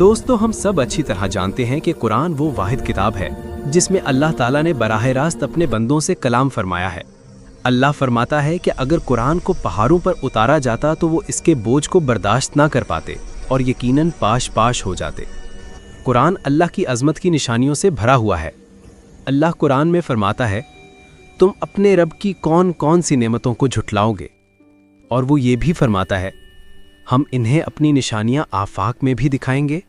दोस्तों, हम सब अच्छी तरह जानते हैं कि कुरान वो वाहिद किताब है जिसमें अल्लाह ताला ने बराह रास्त अपने बंदों से कलाम फरमाया है। अल्लाह फरमाता है कि अगर कुरान को पहाड़ों पर उतारा जाता तो वो इसके बोझ को बर्दाश्त ना कर पाते और यकीनन पाश पाश हो जाते। कुरान अल्लाह की अज़मत की निशानियों से भरा हुआ है। अल्लाह कुरान में फरमाता है, तुम अपने रब की कौन कौन सी नेमतों को झुठलाओगे, और वो ये भी फरमाता है, हम इन्हें अपनी निशानियां आफाक में भी दिखाएंगे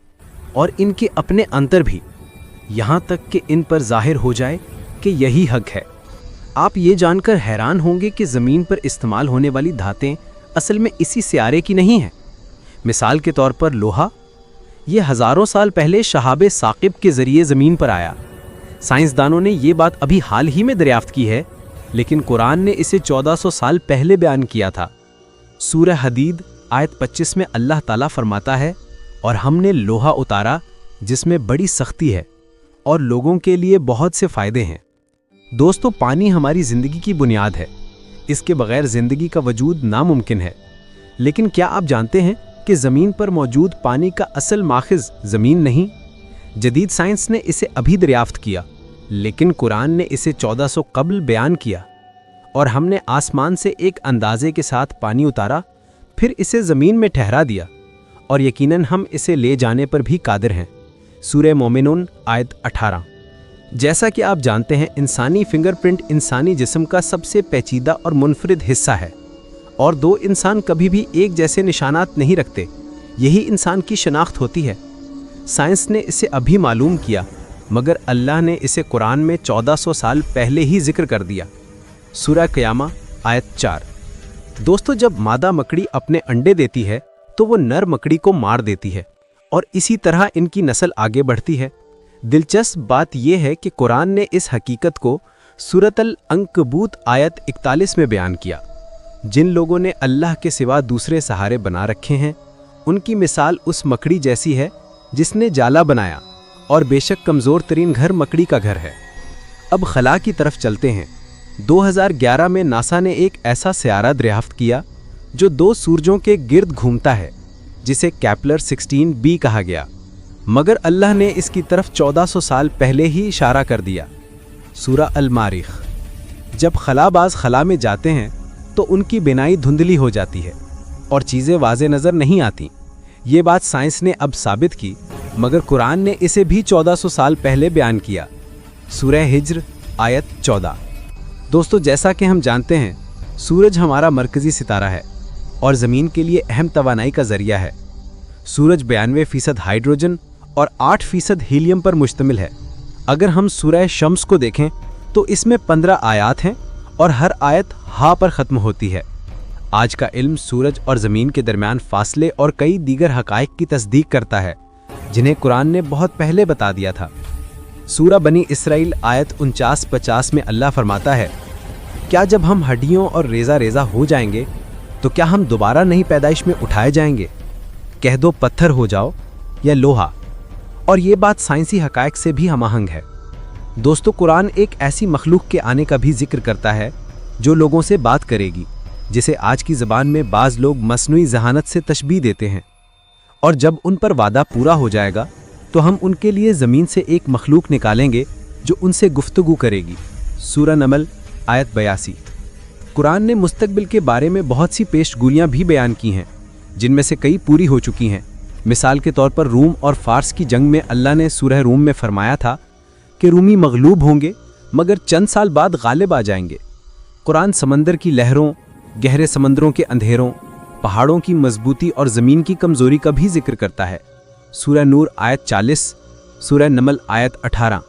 और इनके अपने अंतर भी, यहाँ तक कि इन पर जाहिर हो जाए कि यही हक है। आप ये जानकर हैरान होंगे कि ज़मीन पर इस्तेमाल होने वाली धातें असल में इसी सियारे की नहीं हैं। मिसाल के तौर पर लोहा, ये हज़ारों साल पहले शहाब साक़िब के ज़रिए ज़मीन पर आया। साइंसदानों ने ये बात अभी हाल ही में दरियाफ्त की है, लेकिन कुरान ने इसे 1400 साल पहले बयान किया था। सूरह हदीद आयत 25 में अल्लाह ताला फरमाता है, और हमने लोहा उतारा जिसमें बड़ी सख्ती है और लोगों के लिए बहुत से फ़ायदे हैं। दोस्तों, पानी हमारी ज़िंदगी की बुनियाद है। इसके बग़ैर ज़िंदगी का वजूद नामुमकिन है। लेकिन क्या आप जानते हैं कि ज़मीन पर मौजूद पानी का असल माखिज़ ज़मीन नहीं? जदीद साइंस ने इसे अभी दरियाफ्त किया, लेकिन कुरान ने इसे 1400 कबल बयान किया। और हमने आसमान से एक अंदाजे के साथ पानी उतारा, फिर इसे ज़मीन में ठहरा दिया, और यकीनन हम इसे ले जाने पर भी कादिर हैं। सूरह मोमिनून आयत 18। जैसा कि आप जानते हैं, इंसानी फिंगरप्रिंट इंसानी जिस्म का सबसे पेचीदा और मुनफरिद हिस्सा है, और दो इंसान कभी भी एक जैसे निशानात नहीं रखते। यही इंसान की शनाख्त होती है। साइंस ने इसे अभी मालूम किया, मगर अल्लाह ने इसे कुरान में 1400 साल पहले ही जिक्र कर दिया। सूरह क़यामा आयत 4। दोस्तों, जब मादा मकड़ी अपने अंडे देती है तो वो नर मकड़ी को मार देती है, और इसी तरह इनकी नस्ल आगे बढ़ती है। दिलचस्प बात यह है कि कुरान ने इस हकीकत को सूरत अल-अंकबूत आयत 41 में बयान किया। जिन लोगों ने अल्लाह के सिवा दूसरे सहारे बना रखे हैं, उनकी मिसाल उस मकड़ी जैसी है जिसने जाला बनाया, और बेशक कमज़ोर तरीन घर मकड़ी का घर है। अब खला की तरफ चलते हैं। 2011 में नासा ने एक ऐसा सियारा दरियाफ्त किया जो 2 सूरजों के गिर्द घूमता है, जिसे केपलर 16b कहा गया, मगर अल्लाह ने इसकी तरफ 1400 साल पहले ही इशारा कर दिया। सूरह अल-मारिख। जब खलाबाज खला में जाते हैं तो उनकी बिनाई धुंधली हो जाती है और चीज़ें वाज़े नज़र नहीं आती। ये बात साइंस ने अब साबित की, मगर कुरान ने इसे भी 1400 साल पहले बयान किया। सूरह हिज्र आयत 14। दोस्तों, जैसा कि हम जानते हैं, सूरज हमारा मरकज़ी सितारा है और ज़मीन के लिए अहम तवानाई का ज़रिया है। सूरज 92% हाइड्रोजन और 8% हीलियम पर मुश्तमिल है। अगर हम सूरह शम्स को देखें तो इसमें 15 आयात हैं और हर आयत हा पर ख़त्म होती है। आज का इल्म सूरज और ज़मीन के दरमियान फासले और कई दीगर हक़ाइक़ की तस्दीक करता है, जिन्हें कुरान ने बहुत पहले बता दिया था। सूरह बनी इसराइल आयत 49-50 में अल्लाह फरमाता है, क्या जब हम हड्डियों और रेज़ा रेज़ा हो जाएंगे तो क्या हम दोबारा नई पैदाइश में उठाए जाएंगे? कह दो पत्थर हो जाओ या लोहा। और ये बात साइंसी हक़ाइक़ से भी हमआहंग है। दोस्तों, कुरान एक ऐसी मखलूक के आने का भी जिक्र करता है जो लोगों से बात करेगी, जिसे आज की ज़बान में बाज़ लोग मसनूई ज़हानत से तशबीह देते हैं। और जब उन पर वादा पूरा हो जाएगा तो हम उनके लिए ज़मीन से एक मखलूक निकालेंगे जो उनसे गुफ्तगू करेगी। सूरह नमल आयत 82। कुरान ने मुस्तकबिल के बारे में बहुत सी पेशगोइयाँ भी बयान की हैं, जिनमें से कई पूरी हो चुकी हैं। मिसाल के तौर पर रूम और फ़ारस की जंग में अल्लाह ने सूरह रूम में फरमाया था कि रूमी मगलूब होंगे, मगर चंद साल बाद गालिब आ जाएंगे। कुरान समंदर की लहरों, गहरे समंदरों के अंधेरों, पहाड़ों की मजबूती और ज़मीन की कमज़ोरी का भी जिक्र करता है। सूरह नूर आयत 40, सूरह नमल आयत 18।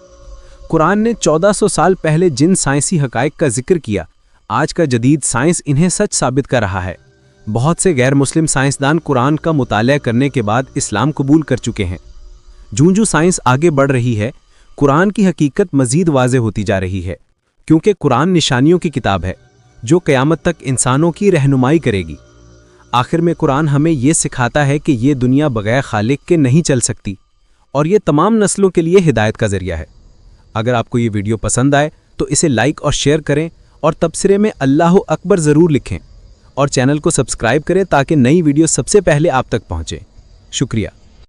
कुरान ने 1400 साल पहले जिन साइंसी हक़ाइक़ का जिक्र किया, आज का जदीद साइंस इन्हें सच साबित कर रहा है। बहुत से गैर मुस्लिम साइंसदान कुरान का मुताला करने के बाद इस्लाम कबूल कर चुके हैं। जूं साइंस आगे बढ़ रही है, कुरान की हकीकत मज़ीद वाज़े होती जा रही है, क्योंकि कुरान निशानियों की किताब है जो क़यामत तक इंसानों की रहनुमाई करेगी। आखिर में कुरान हमें ये सिखाता है कि ये दुनिया बग़ैर खालिक के नहीं चल सकती, और ये तमाम नस्लों के लिए हिदायत का ज़रिया है। अगर आपको ये वीडियो पसंद आए तो इसे लाइक और शेयर करें, और तबसरे में अल्लाह अकबर ज़रूर लिखें, और चैनल को सब्सक्राइब करें ताकि नई वीडियो सबसे पहले आप तक पहुँचे। शुक्रिया।